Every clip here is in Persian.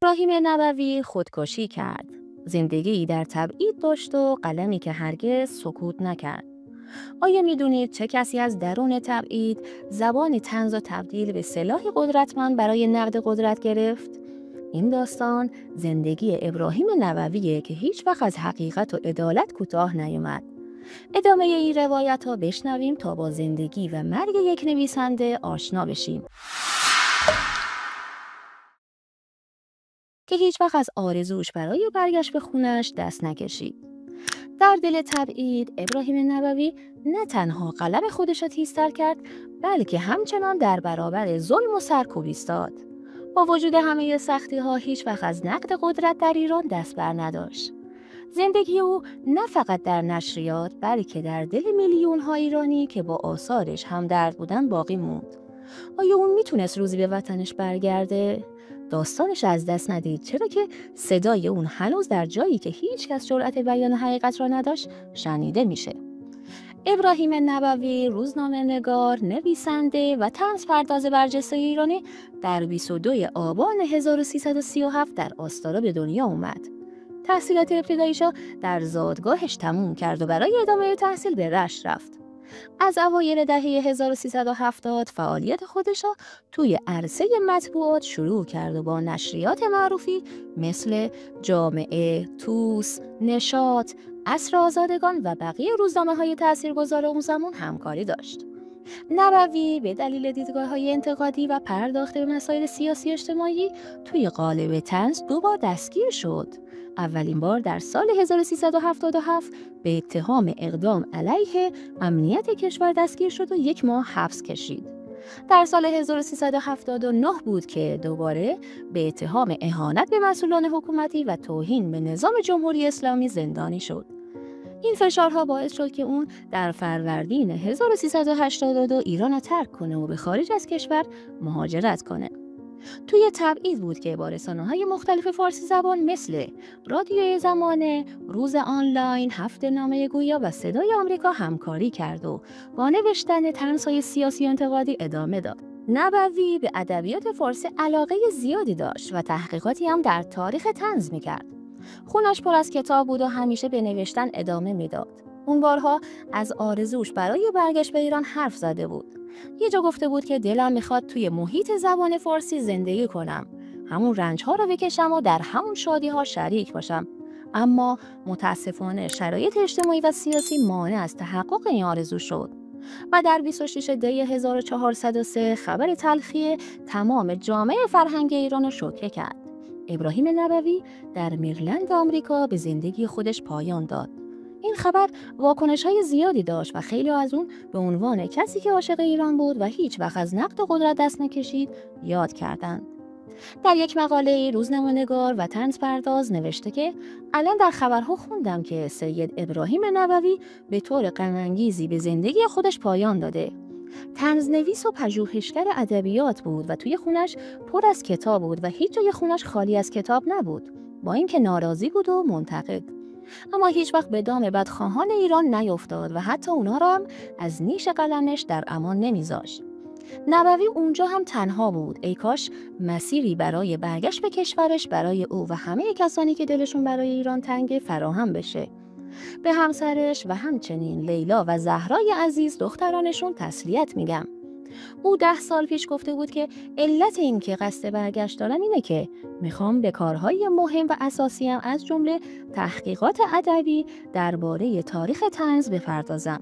ابراهیم نووی خودکشی کرد. زندگی در تبعید داشت و قلمی که هرگز سکوت نکرد. آیا میدونید چه کسی از درون تبعید زبان طنز و تبدیل به سلاحی قدرتمند برای نقد قدرت گرفت؟ این داستان زندگی ابراهیم نوویه که هیچ وقت از حقیقت و عدالت کوتاه نیامد. ادامه این روایت ها بشنویم تا با زندگی و مرگ یک نویسنده آشنا بشیم که هیچ وقت از آرزوش برای برگشت به خونش دست نکشید. در دل تبعید ابراهیم نووی نه تنها قلم خودش را تیزتر کرد، بلکه همچنان در برابر ظلم و سرکوب ایستاد. با وجود همه سختی ها هیچ وقت از نقد قدرت در ایران دست بر نداشت. زندگی او نه فقط در نشریات بلکه در دل میلیون ها ایرانی که با آثارش همدرد بودن باقی موند. آیا اون میتونست روزی به وطنش برگرده؟ داستانش از دست ندید، چرا که صدای اون هنوز در جایی که هیچ کس جرأت بیان حقیقت را نداشت شنیده میشه. ابراهیم نووی روزنامه‌نگار، نویسنده و طنزپرداز برجسته ایرانی در 22 آبان 1337 در آستارا به دنیا اومد. تحصیلات ابتداییش را در زادگاهش تموم کرد و برای ادامه تحصیل به رشت رفت. از اوایل دهه 1370 فعالیت خودش را توی عرصه مطبوعات شروع کرد و با نشریات معروفی مثل جامعه، توس، نشاط، عصر آزادگان و بقیه روزنامه‌های تاثیرگذار اون زمان همکاری داشت. نووی به دلیل دیدگاه‌های انتقادی و پرداخت به مسائل سیاسی اجتماعی توی قالب طنز 2 بار دستگیر شد. اولین بار در سال 1377 به اتهام اقدام علیه امنیت کشور دستگیر شد و 1 ماه حبس کشید. در سال 1379 بود که دوباره به اتهام اهانت به مسئولان حکومتی و توهین به نظام جمهوری اسلامی زندانی شد. این فشارها باعث شد که اون در فروردین 1382 ایران را ترک کنه و به خارج از کشور مهاجرت کنه. توی تبعید بود که با رسانه‌های مختلف فارسی زبان مثل رادیوی زمانه، روز آنلاین، هفته نامه گویا و صدای آمریکا همکاری کرد و با نوشتن طنزهای سیاسی و انتقادی ادامه داد. نووی به ادبیات فارسی علاقه زیادی داشت و تحقیقاتی هم در تاریخ طنز می‌کرد. خونش پر از کتاب بود و همیشه به نوشتن ادامه میداد. اون بارها از آرزوش برای برگشت به ایران حرف زده بود. یه جا گفته بود که دلم میخواد توی محیط زبان فارسی زندگی کنم، همون رنج‌ها رو بکشم و در همون شادی‌ها شریک باشم. اما متاسفانه شرایط اجتماعی و سیاسی مانع از تحقق این آرزو شد. و در 26 دی 1403 خبر تلخی تمام جامعه فرهنگی ایران رو شوکه کرد. ابراهیم نووی در مریلند آمریکا به زندگی خودش پایان داد. این خبر واکنش‌های زیادی داشت و خیلی از اون به عنوان کسی که عاشق ایران بود و هیچ وقت از نقد قدرت دست نکشید یاد کردند. در یک مقاله روزنامه‌نگار و طنزپرداز نوشته که الان در خبرها خوندم که سید ابراهیم نووی به طور غم‌انگیزی به زندگی خودش پایان داده. طنزنویس و پژوهشگر ادبیات بود و توی خونش پر از کتاب بود و هیچ جای خونش خالی از کتاب نبود، با اینکه ناراضی بود و منتقد. اما هیچ وقت به دام بدخواهان ایران نیفتاد و حتی اونا را هم از نیش قلمش در امان نمیذاشت. نووی اونجا هم تنها بود. ای کاش مسیری برای برگشت به کشورش برای او و همه کسانی که دلشون برای ایران تنگه فراهم بشه. به همسرش و همچنین لیلا و زهرای عزیز دخترانشون تسلیت میگم. او 10 سال پیش گفته بود که علت این که قصد برگشت دارم اینه که میخوام به کارهای مهم و اساسیم از جمله تحقیقات ادبی درباره تاریخ طنز بپردازم.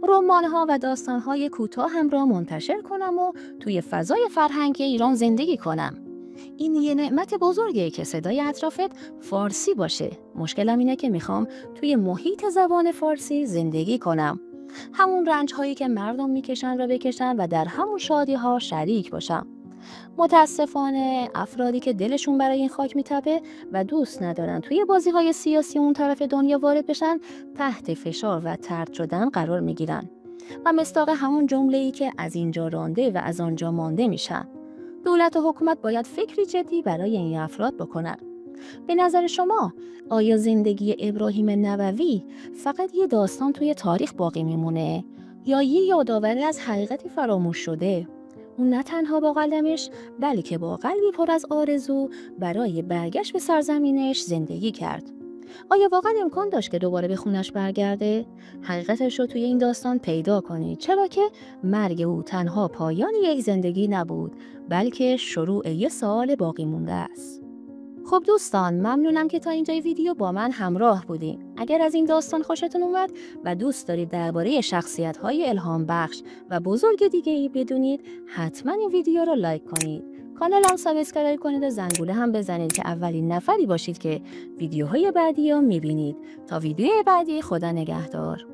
رمان‌ها و داستان‌های کوتاه هم را منتشر کنم و توی فضای فرهنگی ایران زندگی کنم. این یه نعمت بزرگه که صدای اطرافت فارسی باشه. مشکلم اینه که میخوام توی محیط زبان فارسی زندگی کنم. همون رنج‌هایی که مردم میکشن را بکشن و در همون شادی‌ها شریک باشم. متاسفانه افرادی که دلشون برای این خاک میتپه و دوست ندارن توی بازی‌های سیاسی اون طرف دنیا وارد بشن، تحت فشار و طرد شدن قرار میگیرن و مصداق همون جمله‌ای که از اینجا رانده و از آنجا مانده میشن. دولت و حکومت باید فکری جدی برای این افراد بکنن. به نظر شما آیا زندگی ابراهیم نووی فقط یه داستان توی تاریخ باقی میمونه یا یه یادآوری از حقیقتی فراموش شده؟ اون نه تنها با قلمش بلکه با قلبی پر از آرزو برای برگشت به سرزمینش زندگی کرد. آیا واقعا امکان داشت که دوباره به خونش برگرده؟ حقیقتش رو توی این داستان پیدا کنید، چرا که مرگ او تنها پایان یک زندگی نبود بلکه شروع یه سوال باقی مونده است. خب دوستان، ممنونم که تا اینجای ویدیو با من همراه بودین. اگر از این داستان خوشتون اومد و دوست دارید درباره شخصیت‌های الهام بخش و بزرگ دیگه‌ای بدونید، حتما این ویدیو رو لایک کنید. کانالم سابسکرایب کنید و زنگوله هم بزنید که اولین نفری باشید که ویدیوهای بعدی رو میبینید. تا ویدیوی بعدی، خدا نگهدار.